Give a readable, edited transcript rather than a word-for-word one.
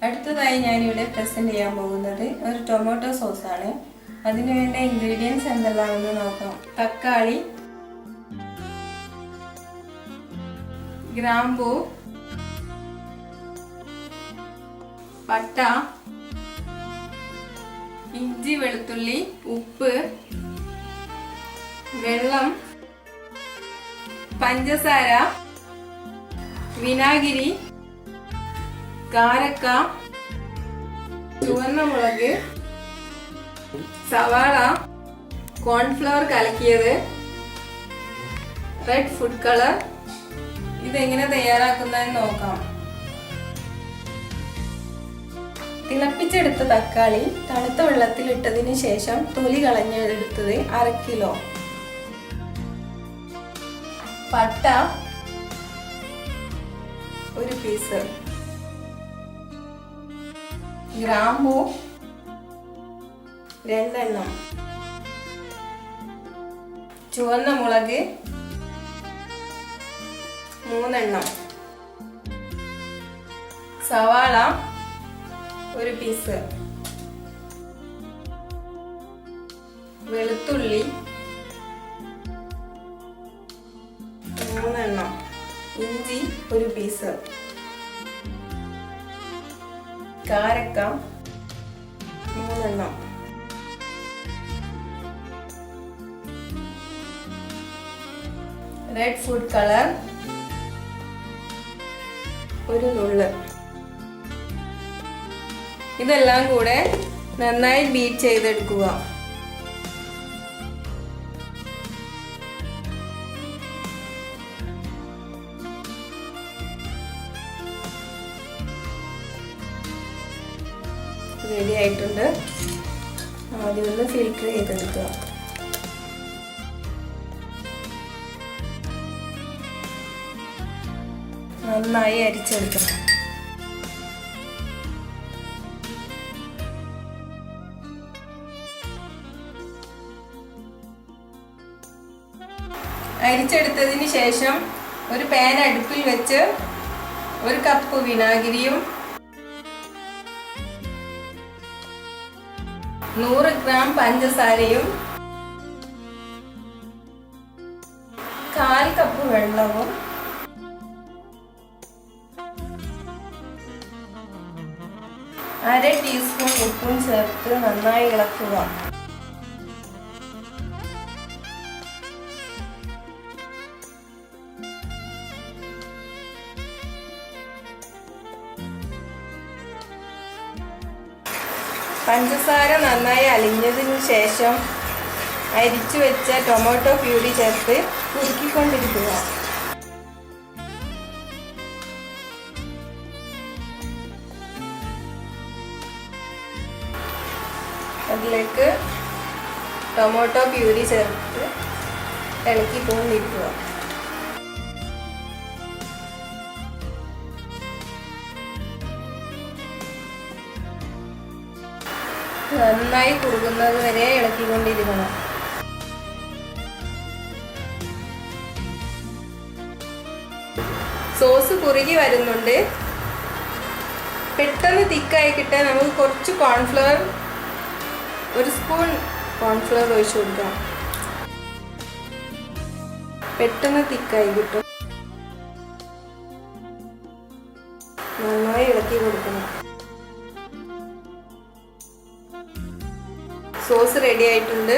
അടുത്തതായി ഞാനിവിടെ പ്രസന്റ് ചെയ്യാൻ പോകുന്നത് ഒരു ടൊമാറ്റോ സോസ് ആണ്. അതിനുവേണ്ട ഇൻഗ്രീഡിയൻസ് എന്തെല്ലാമെന്ന് നോക്കാം. തക്കാളി, ഗ്രാമ്പൂ, പട്ട, ഇഞ്ചി, വെളുത്തുള്ളി, ഉപ്പ്, വെള്ളം, പഞ്ചസാര, വിനാഗിരി, കാരക്ക, ചുവന്ന മുളക്, സവാള, കോൺഫ്ലവർ കലക്കിയത്, റെഡ് ഫുഡ് കളർ. ഇതെങ്ങനെ തയ്യാറാക്കുന്നതെന്ന് നോക്കാം. തിളപ്പിച്ചെടുത്ത തക്കാളി തണുത്ത വെള്ളത്തിൽ ഇട്ടതിന് ശേഷം തൊലി കളഞ്ഞെടുത്തത് 1/2 കിലോ. പട്ട 1 പീസ്, ഗ്രാമ്പൂ 2 എണ്ണം, ചുവന്ന മുളക് 3 എണ്ണം, സവാള 1 പീസ്, വെളുത്തുള്ളി 3 എണ്ണം, ഇഞ്ചി 1 പീസ്, കാരക്ക 3 എണ്ണം, റെഡ് ഫുഡ് കളർ 1 നുള്ള്. ഇതെല്ലാം കൂടെ നന്നായി ബീറ്റ് ചെയ്തെടുക്കുക. റെഡി ആയിട്ടുണ്ട്. ആദ്യം ഒന്ന് ഫിൽറ്റർ ചെയ്തെടുക്കുക. നന്നായി അരിച്ചെടുക്കണം. അരിച്ചെടുത്തതിന് ശേഷം ഒരു പാൻ അടുപ്പിൽ വെച്ച് 1 കപ്പ് വിനാഗിരിയും 100 ഗ്രാം പഞ്ചസാരയും 1/4 കപ്പ് വെള്ളവും 1/2 ടീസ്പൂൺ ഉപ്പും ചേർത്ത് നന്നായി ഇളക്കുക. പഞ്ചസാര നന്നായി അലിഞ്ഞതിനു ശേഷം അരിച്ചു വെച്ച ടൊമാറ്റോ പ്യൂരി ചേർത്ത് കുറുക്കിക്കൊണ്ടിരിക്കുക. അതിലേക്ക് ടൊമാറ്റോ പ്യൂരി ചേർത്ത് ഇളക്കിക്കൊണ്ടിരിക്കുക. നന്നായി കുറുകുന്നത് വരെ ഇളക്കിക്കൊണ്ടിരിക്കണം. സോസ് കുറുകി വരുന്നുണ്ട്. പെട്ടെന്ന് തിക്കായി കിട്ടാൻ നമുക്ക് കുറച്ച് കോൺഫ്ലവർ, 1 സ്പൂൺ കോൺഫ്ലവർ ഒഴിച്ചു കൊടുക്കാം. പെട്ടെന്ന് തിക്കായി കിട്ടും. നന്നായി ഇളക്കി കൊടുക്കണം. സോസ് റെഡി ആയിട്ടുണ്ട്.